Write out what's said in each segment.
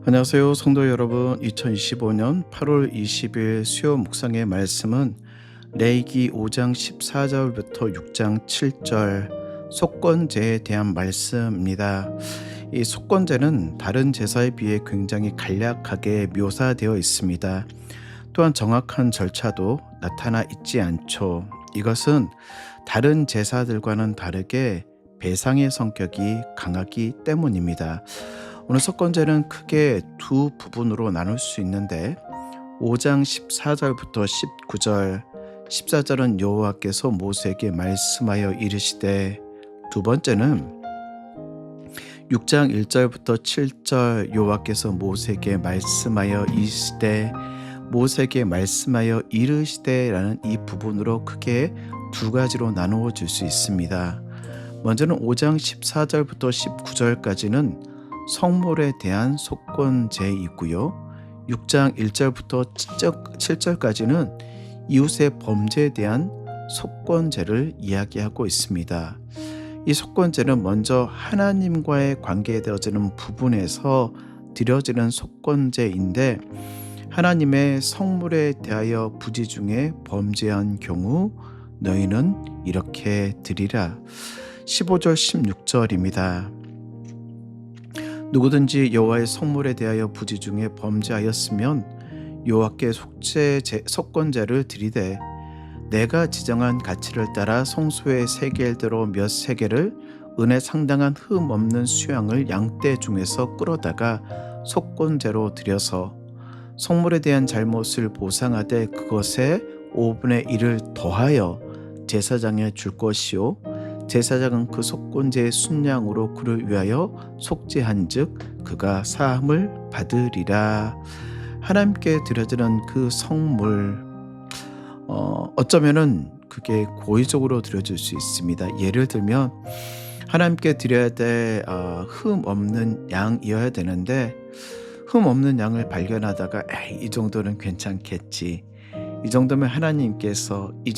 안녕하세요, 성도 여러분. 2025년 8월 20일 수요 묵상의 말씀은 레위기 5장 14절부터 6장 7절 속건제에 대한 말씀입니다. 이 속건제는 다른 제사에 비해 굉장히 간략하게 묘사되어 있습니다. 또한 정확한 절차도 나타나 있지 않죠. 이것은 다른 제사들과는 다르게 배상의 성격이 강하기 때문입니다. 오늘 속건제는 크게 두 부분으로 나눌 수 있는데 5장 14절부터 19절 14절은 여호와께서 모세에게 말씀하여 이르시되, 두 번째는 6장 1절부터 7절 여호와께서 모세에게 말씀하여 이르시되라는 이 부분으로 크게 두 가지로 나누어 줄 수 있습니다. 먼저는 5장 14절부터 19절까지는 성물에 대한 속건제이고요. 6장 1절부터 7절까지는 이웃의 범죄에 대한 속건제를 이야기하고 있습니다. 이 속건제는 먼저 하나님과의 관계에 되어지는 부분에서 드려지는 속건제인데, 하나님의 성물에 대하여 부지 중에 범죄한 경우 너희는 이렇게 드리라. 15절 16절입니다. 누구든지 여호와의 성물에 대하여 부지 중에 범죄하였으면 여호와께 속건제를 드리되, 내가 지정한 가치를 따라 성소의 세겔대로 몇 세겔을 은에 상당한 흠 없는 수양을 양떼 중에서 끌어다가 속건제로 드려서 성물에 대한 잘못을 보상하되 그것에 5분의 1을 더하여 제사장에 줄 것이요, 제사장은 그 속건제의 순양으로 그를 위하여 속죄한즉 그가 사함을 받으리라. 하나님께 드려지는 그 성물, 어쩌면은 그게 고의적으로 드려질 수 있습니다. 예를 들면 하나님께 드려야 될 흠 없는 양이어야 되는데, 흠 없는 양을 발견하다가 이 정도는 괜찮겠지, 이 정도면 하나님께서 이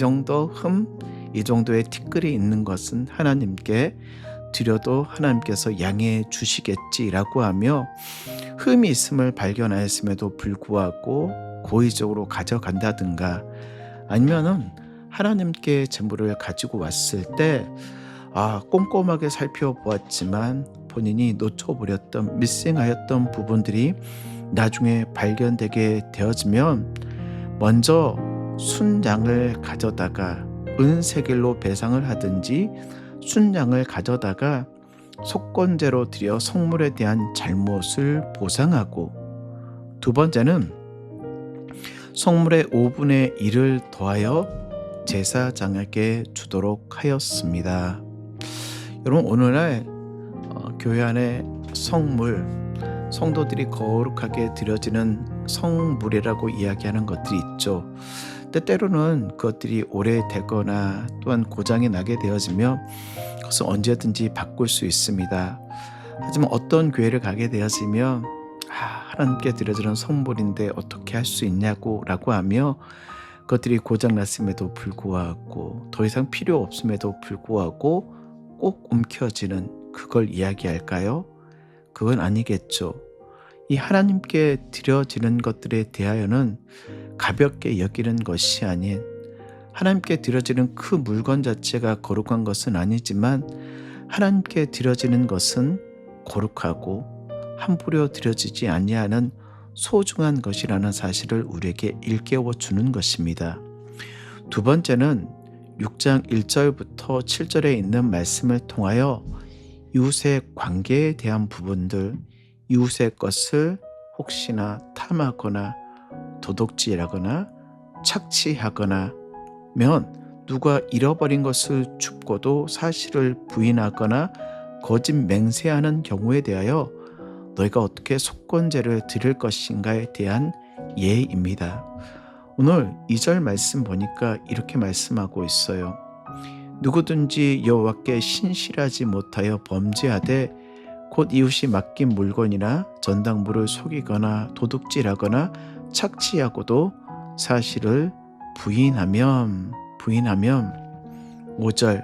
정도의 티끌이 있는 것은 하나님께 드려도 하나님께서 양해해 주시겠지라고 하며 흠이 있음을 발견하였음에도 불구하고 고의적으로 가져간다든가, 아니면은 하나님께 제물을 가지고 왔을 때 꼼꼼하게 살펴보았지만 본인이 놓쳐버렸던, 미싱하였던 부분들이 나중에 발견되게 되어지면 먼저 순양을 가져다가 은세겔로 배상을 하든지 순양을 가져다가 속건제로 드려 성물에 대한 잘못을 보상하고, 두 번째는 성물의 5분의 1을 더하여 제사장에게 주도록 하였습니다. 여러분, 오늘날 교회 안에 성도들이 거룩하게 드려지는 성물이라고 이야기하는 것들이 있죠. 때때로는 그것들이 오래되거나 또한 고장이 나게 되어지며 그것은 언제든지 바꿀 수 있습니다. 하지만 어떤 교회를 가게 되어지면 하나님께 드려지는 성물인데 어떻게 할 수 있냐고 라고 하며 그것들이 고장났음에도 불구하고 더 이상 필요 없음에도 불구하고 꼭 움켜쥐는, 그걸 이야기할까요? 그건 아니겠죠. 이 하나님께 드려지는 것들에 대하여는 가볍게 여기는 것이 아닌, 하나님께 드려지는 그 물건 자체가 거룩한 것은 아니지만 하나님께 드려지는 것은 거룩하고 함부로 드려지지 아니하는 소중한 것이라는 사실을 우리에게 일깨워 주는 것입니다. 두 번째는 6장 1절부터 7절에 있는 말씀을 통하여 이웃의 관계에 대한 부분들, 이웃의 것을 혹시나 탐하거나 도둑질하거나 착취하거나 누가 잃어버린 것을 줍고도 사실을 부인하거나 거짓 맹세하는 경우에 대하여 너희가 어떻게 속건제를 드릴 것인가에 대한 예입니다. 오늘 2절 말씀 보니까 이렇게 말씀하고 있어요. 누구든지 여호와께 신실하지 못하여 범죄하되 곧 이웃이 맡긴 물건이나 전당물을 속이거나 도둑질하거나 착취하고도 사실을 부인하면 5절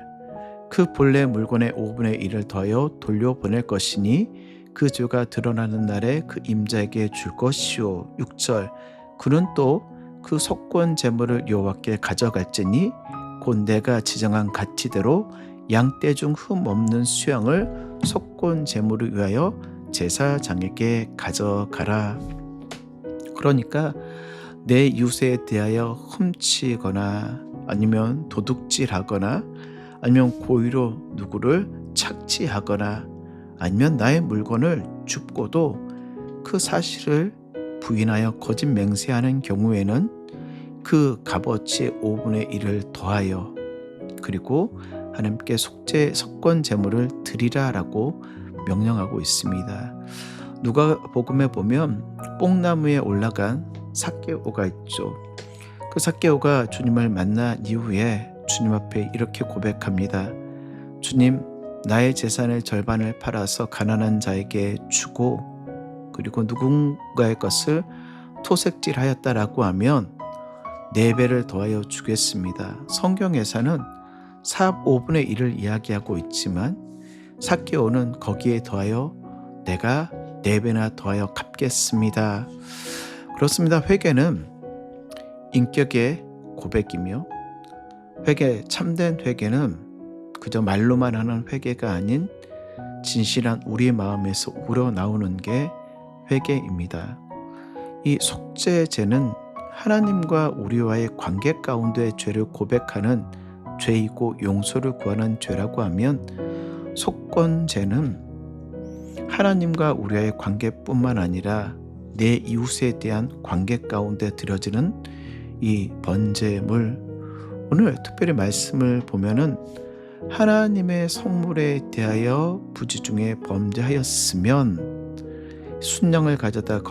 그 본래 물건의 5분의 1을 더하여 돌려보낼 것이니 그 죄가 드러나는 날에 그 임자에게 줄 것이요. 6절 그는 또 그 속건 제물을 여호와께 가져갈지니 곧 내가 지정한 가치대로 양떼 중 흠 없는 수양을 속건 제물을 위하여 제사장에게 가져가라. 그러니까 내 이웃에 대하여 훔치거나 아니면 도둑질하거나 아니면 고의로 누구를 착취하거나 아니면 나의 물건을 줍고도 그 사실을 부인하여 거짓 맹세하는 경우에는 그 값어치의 5분의 1을 더하여 그리고 하나님께 속건 제물을 드리라라고 명령하고 있습니다. 누가복음에 보면 뽕나무에 올라간 삭개오가 있죠. 그 삭개오가 주님을 만난 이후에 주님 앞에 이렇게 고백합니다. 주님, 나의 재산의 절반을 팔아서 가난한 자에게 주고 그리고 누군가의 것을 토색질하였다라고 하면 4배를 더하여 주겠습니다. 성경에서는 5분의 1을 이야기하고 있지만 삭개오는 거기에 더하여 내가 4배나 더하여 갚겠습니다. 그렇습니다. 회개는 인격의 고백이며 참된 회개는 그저 말로만 하는 회개가 아닌 진실한 우리 마음에서 우러나오는 게 회개입니다. 이 속죄죄는 하나님과 우리와의 관계 가운데 죄를 고백하는 죄이고 용서를 구하는 죄라고 하면 속건죄는 하나님과 우리와의 관계뿐만 아니라 내 이웃에 대한 관계 가운데 들여지는 이 번제물. 오늘 특별히 말씀을 보면은 하나님의 성물에 대하여 부지중에 범죄하였으면 순양을 가져다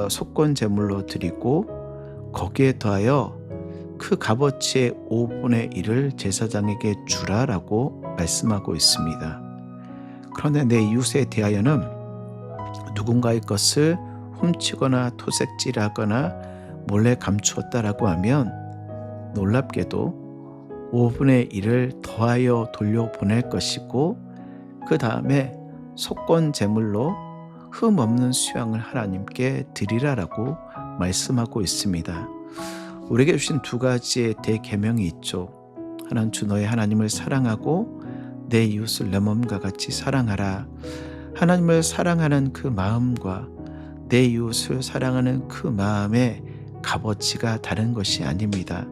속건 제물로 드리고 거기에 더하여 그 값어치의 5분의 1을 제사장에게 주라라고 말씀하고 있습니다. 그런데 내 이웃에 대하여는 누군가의 것을 훔치거나 토색질하거나 몰래 감추었다라고 하면 놀랍게도 5분의 1을 더하여 돌려보낼 것이고 그 다음에 속건 제물로 흠 없는 수양을 하나님께 드리라라고 말씀하고 있습니다. 우리에게 주신 2가지의 대계명이 있죠. 하나는 주 너의 하나님을 사랑하고 내 이웃을 내 몸과 같이 사랑하라. 하나님을 사랑하는 그 마음과 내 이웃을 사랑하는 그 마음의 값어치가 다른 것이 아닙니다.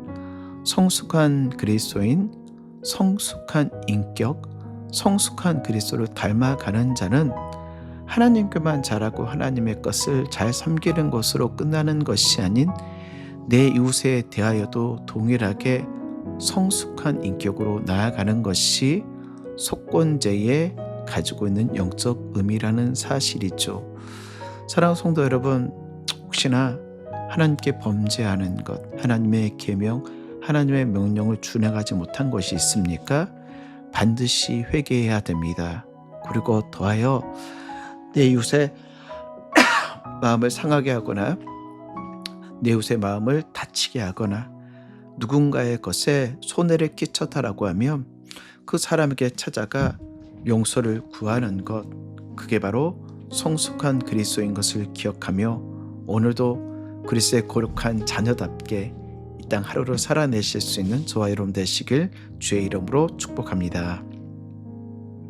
성숙한 그리스도인, 성숙한 인격, 성숙한 그리스도를 닮아가는 자는 하나님께만 잘하고 하나님의 것을 잘 섬기는 것으로 끝나는 것이 아닌 내 이웃에 대하여도 동일하게 성숙한 인격으로 나아가는 것이 속건제에 가지고 있는 영적 의미라는 사실이죠. 사랑하는 성도 여러분, 혹시나 하나님께 범죄하는 것, 하나님의 계명, 하나님의 명령을 준행하지 못한 것이 있습니까? 반드시 회개해야 됩니다. 그리고 더하여 내 이웃의 마음을 상하게 하거나 내 이웃의 마음을 다치게 하거나 누군가의 것에 손해를 끼쳤다라고 하면 그 사람에게 찾아가 용서를 구하는 것, 그게 바로 성숙한 그리스도인 것을 기억하며 오늘도 그리스도의 거룩한 자녀답게 이 땅 하루를 살아내실 수 있는 저와 여러분 되시길 주의 이름으로 축복합니다.